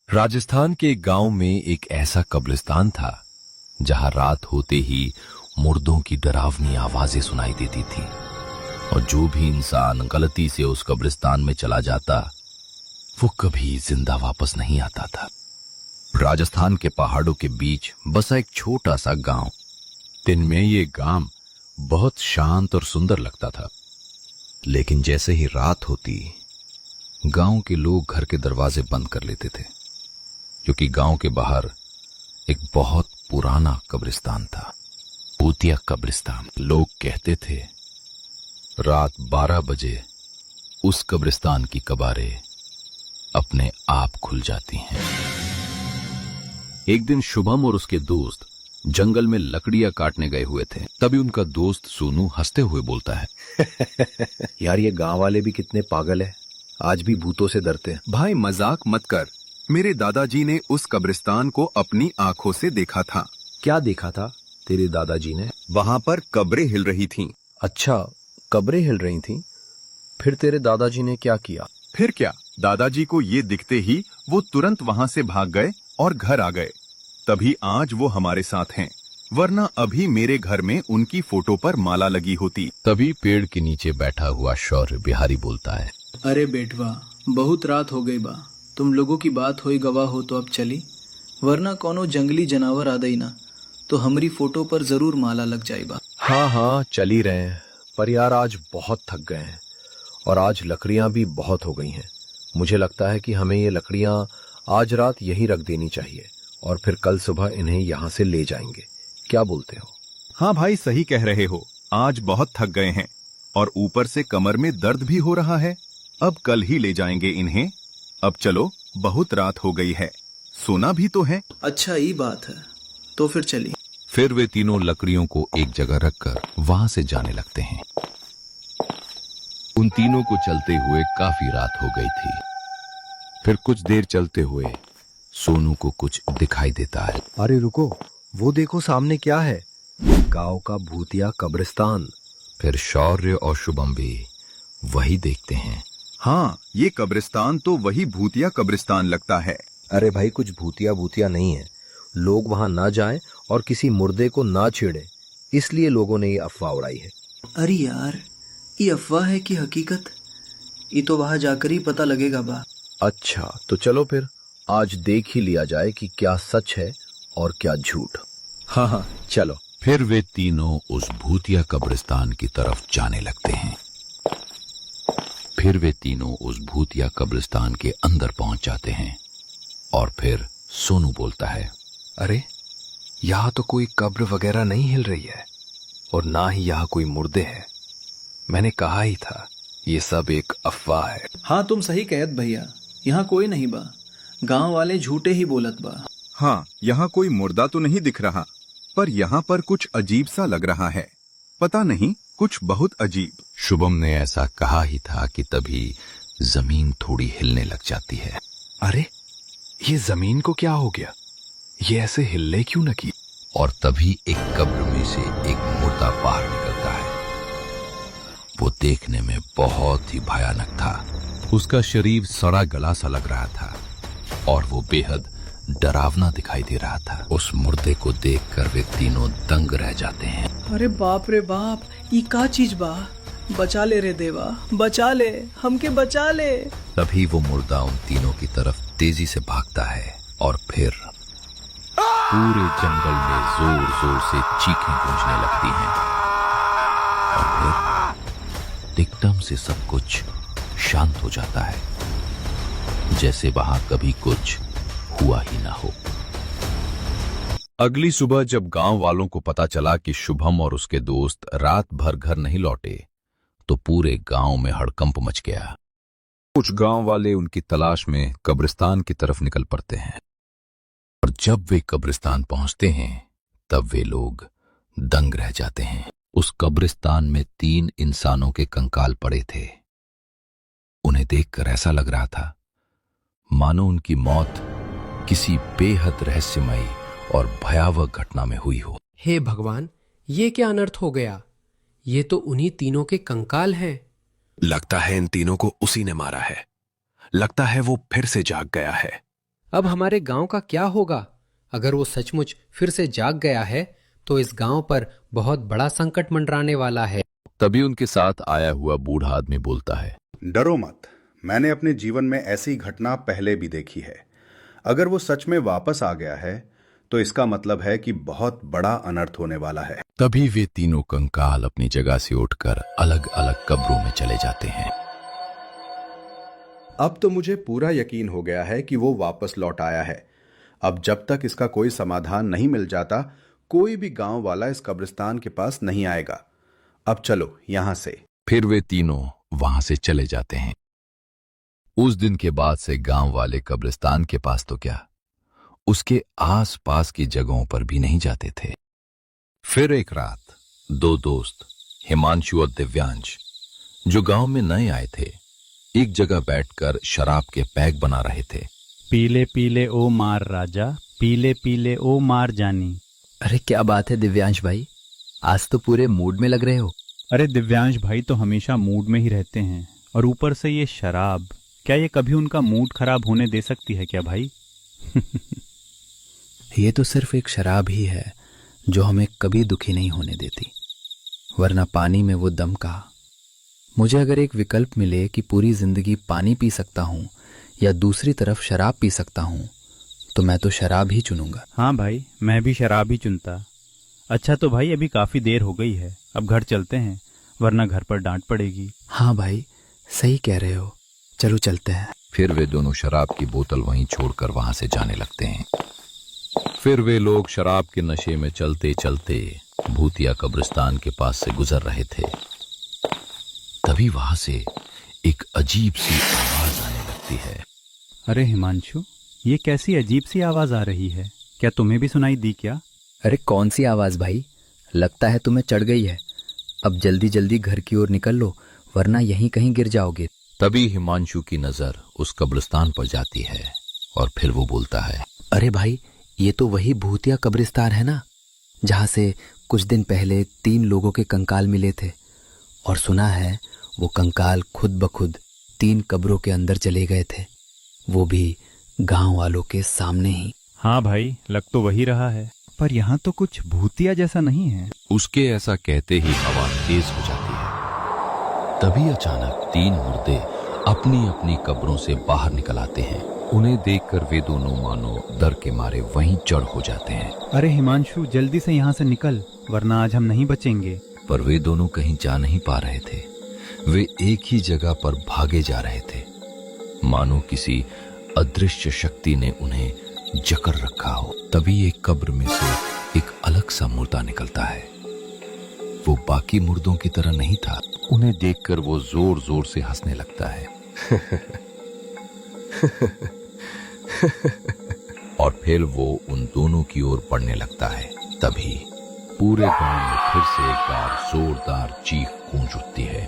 राजस्थान के गांव में एक ऐसा कब्रिस्तान था जहां रात होते ही मुर्दों की डरावनी आवाजें सुनाई देती थी और जो भी इंसान गलती से उस कब्रिस्तान में चला जाता वो कभी जिंदा वापस नहीं आता था। राजस्थान के पहाड़ों के बीच बसा एक छोटा सा गांव। दिन में ये गांव बहुत शांत और सुंदर लगता था, लेकिन जैसे ही रात होती गांव के लोग घर के दरवाजे बंद कर लेते थे, क्योंकि गांव के बाहर एक बहुत पुराना कब्रिस्तान था, भूतिया कब्रिस्तान। लोग कहते थे रात 12 बजे उस कब्रिस्तान की कबारें अपने आप खुल जाती हैं। एक दिन शुभम और उसके दोस्त जंगल में लकड़ियां काटने गए हुए थे। तभी उनका दोस्त सोनू हंसते हुए बोलता है यार ये गांव वाले भी कितने पागल है, आज भी भूतों से डरते हैं। भाई मजाक मत कर, मेरे दादाजी ने उस कब्रिस्तान को अपनी आंखों से देखा था। क्या देखा था तेरे दादाजी ने? वहां पर कब्रें हिल रही थीं। अच्छा, कब्रें हिल रही थीं। फिर तेरे दादाजी ने क्या किया? फिर क्या, दादाजी को ये दिखते ही वो तुरंत वहां से भाग गए और घर आ गए। तभी आज वो हमारे साथ हैं, वरना अभी मेरे घर में उनकी फोटो पर माला लगी होती। तभी पेड़ के नीचे बैठा हुआ शौर्य बिहारी बोलता है, अरे बेटवा, बहुत रात हो गई बा, तुम लोगों की बात होई गवाह हो तो अब चली, वरना कोनो जंगली जानवर आ दई ना तो हमारी फोटो पर जरूर माला लग जाएगा। हाँ चल ही रहे हैं, पर यार आज बहुत थक गए हैं और आज लकड़ियां भी बहुत हो गई हैं। मुझे लगता है कि हमें ये लकड़ियां आज रात यहीं रख देनी चाहिए और फिर कल सुबह इन्हें यहाँ से ले जाएंगे। क्या बोलते हो? हाँ भाई, सही कह रहे हो, आज बहुत थक गए हैं और ऊपर से कमर में दर्द भी हो रहा है। अब कल ही ले जाएंगे इन्हें। अब चलो, बहुत रात हो गई है, सोना भी तो है। अच्छा ये बात है, तो फिर चली। फिर वे तीनों लकड़ियों को एक जगह रखकर वहां से जाने लगते हैं। उन तीनों को चलते हुए काफी रात हो गई थी। फिर कुछ देर चलते हुए सोनू को कुछ दिखाई देता है। अरे रुको, वो देखो सामने क्या है? गांव का भूतिया कब्रिस्तान। फिर शौर्य और शुभम भी वही देखते हैं। हाँ, ये कब्रिस्तान तो वही भूतिया कब्रिस्तान लगता है। अरे भाई, कुछ भूतिया भूतिया नहीं है। लोग वहां ना जाएं और किसी मुर्दे को ना छेड़े, इसलिए लोगों ने ये अफवाह उड़ाई है। अरे यार, ये अफवाह है कि हकीकत, ये तो वहां जाकर ही पता लगेगा बा। अच्छा तो चलो फिर आज देख ही लिया जाए कि क्या सच है और क्या झूठ। हाँ चलो। फिर वे तीनों उस भूतिया कब्रिस्तान की तरफ जाने लगते हैं। फिर वे तीनों उस भूतिया कब्रिस्तान के अंदर पहुंच जाते हैं और फिर सोनू बोलता है, अरे यहाँ तो कोई कब्र वगैरह नहीं हिल रही है और ना ही यहाँ कोई मुर्दे हैं। मैंने कहा ही था ये सब एक अफवाह है। हाँ तुम सही कहत भैया, यहाँ कोई नहीं बा, गांव वाले झूठे ही बोलत बा। हाँ, यहाँ कोई मुर्दा तो नहीं दिख रहा, पर यहाँ पर कुछ अजीब सा लग रहा है। पता नहीं, कुछ बहुत अजीब। शुभम ने ऐसा कहा ही था कि तभी जमीन थोड़ी हिलने लग जाती है। अरे ये जमीन को क्या हो गया? ये ऐसे हिलने क्यों न की? और तभी एक कब्र में से एक मुर्दा बाहर निकलता है। वो देखने में बहुत ही भयानक था। उसका शरीर सड़ा गला सा लग रहा था और वो बेहद डरावना दिखाई दे रहा था। उस मुर्दे को देखकर वे तीनों दंग रह जाते हैं। अरे बाप रे बाप, ये का चीज बा? बचा ले रे देवा, बचा ले, हमके बचा ले। तभी वो मुर्दा उन तीनों की तरफ तेजी से भागता है और फिर पूरे जंगल में जोर जोर से चीखें गूंजने लगती हैं और फिर एकदम से सब कुछ शांत हो जाता है, जैसे वहां कभी कुछ हुआ ही ना हो। अगली सुबह जब गांव वालों को पता चला कि शुभम और उसके दोस्त रात भर घर नहीं लौटे, तो पूरे गांव में हड़कंप मच गया। कुछ गांव वाले उनकी तलाश में कब्रिस्तान की तरफ निकल पड़ते हैं और जब वे कब्रिस्तान पहुंचते हैं तब वे लोग दंग रह जाते हैं। उस कब्रिस्तान में 3 इंसानों के कंकाल पड़े थे। उन्हें देखकर ऐसा लग रहा था मानो उनकी मौत किसी बेहद रहस्यमयी और भयावह घटना में हुई हो। हे भगवान, ये क्या अनर्थ हो गया? ये तो उन्हीं तीनों के कंकाल हैं। लगता है इन तीनों को उसी ने मारा है। लगता है वो फिर से जाग गया है। अब हमारे गांव का क्या होगा? अगर वो सचमुच फिर से जाग गया है तो इस गांव पर बहुत बड़ा संकट मंडराने वाला है। तभी उनके साथ आया हुआ बूढ़ा आदमी बोलता है, डरो मत, मैंने अपने जीवन में ऐसी घटना पहले भी देखी है। अगर वो सच में वापस आ गया है तो इसका मतलब है कि बहुत बड़ा अनर्थ होने वाला है। तभी वे तीनों कंकाल अपनी जगह से उठकर अलग अलग कब्रों में चले जाते हैं। अब तो मुझे पूरा यकीन हो गया है कि वो वापस लौट आया है। अब जब तक इसका कोई समाधान नहीं मिल जाता, कोई भी गांव वाला इस कब्रिस्तान के पास नहीं आएगा। अब चलो यहां से। फिर वे तीनों वहां से चले जाते हैं। उस दिन के बाद से गांव वाले कब्रिस्तान के पास तो क्या, उसके आस-पास की जगहों पर भी नहीं जाते थे। फिर एक रात दो दोस्त हिमांशु और दिव्यांश, जो गांव में नए आए थे, एक जगह बैठकर शराब के पैक बना रहे थे। पीले पीले ओ मार राजा, पीले पीले ओ मार जानी। अरे क्या बात है दिव्यांश भाई, आज तो पूरे मूड में लग रहे हो। अरे दिव्यांश भाई तो हमेशा मूड में ही रहते हैं, और ऊपर से ये शराब, क्या ये कभी उनका मूड खराब होने दे सकती है क्या भाई? ये तो सिर्फ एक शराब ही है जो हमें कभी दुखी नहीं होने देती, वरना पानी में वो दम कहा। मुझे अगर एक विकल्प मिले कि पूरी जिंदगी पानी पी सकता हूँ या दूसरी तरफ शराब पी सकता हूँ, तो मैं तो शराब ही चुनूंगा। हाँ भाई, मैं भी शराब ही चुनता। अच्छा तो भाई अभी काफी देर हो गई है, अब घर चलते हैं, वरना घर पर डांट पड़ेगी। हाँ भाई, सही कह रहे हो, चलो चलते हैं। फिर वे दोनों शराब की बोतल वहीं छोड़कर वहां से जाने लगते हैं। फिर वे लोग शराब के नशे में चलते चलते भूतिया कब्रिस्तान के पास से गुजर रहे थे। तभी वहां से एक अजीब सी आवाज आने लगती है। अरे हिमांशु, ये कैसी अजीब सी आवाज आ रही है? क्या तुम्हें भी सुनाई दी क्या? अरे कौन सी आवाज भाई, लगता है तुम्हें चढ़ गई है। अब जल्दी जल्दी घर की ओर निकल लो, वरना यहीं कहीं गिर जाओगे। तभी हिमांशु की नजर उस कब्रिस्तान पर जाती है और फिर वो बोलता है, अरे भाई, ये तो वही भूतिया कब्रिस्तान है ना, जहां से कुछ दिन पहले 3 लोगों के कंकाल मिले थे, और सुना है वो कंकाल खुद ब खुद 3 कब्रों के अंदर चले गए थे, वो भी गांव वालों के सामने ही। हाँ भाई, लग तो वही रहा है, पर यहाँ तो कुछ भूतिया जैसा नहीं है। उसके ऐसा कहते ही हवा तेज हो जाती है। तभी अचानक 3 मुर्दे अपनी अपनी कब्रों से बाहर निकल आते हैं। उन्हें देखकर वे दोनों मानो डर के मारे वहीं जड़ हो जाते हैं। अरे हिमांशु, जल्दी से यहाँ से निकल, वरना आज हम नहीं बचेंगे। पर वे दोनों कहीं जा नहीं पा रहे थे। वे एक ही जगह पर भागे जा रहे थे, मानो किसी अदृश्य शक्ति ने उन्हें जकड़ रखा हो। तभी एक कब्र में से एक अलग सा मुर्दा निकलता है। वो बाकी मुर्दों की तरह नहीं था। उन्हें देखकर वो जोर जोर से हंसने लगता है। और फिर वो उन दोनों की ओर बढ़ने लगता है। तभी पूरे गांव में फिर से एक बार जोरदार चीख गूंज उठती है।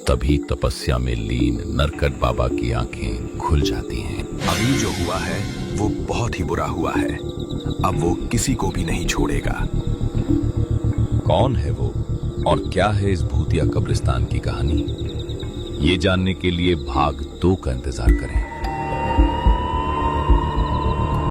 तभी तपस्या में लीन नरकट बाबा की आंखें खुल जाती हैं। अभी जो हुआ है वो बहुत ही बुरा हुआ है। अब वो किसी को भी नहीं छोड़ेगा। कौन है वो और क्या है इस भूतिया कब्रिस्तान की कहानी, ये जानने के लिए भाग 2 का इंतजार करें।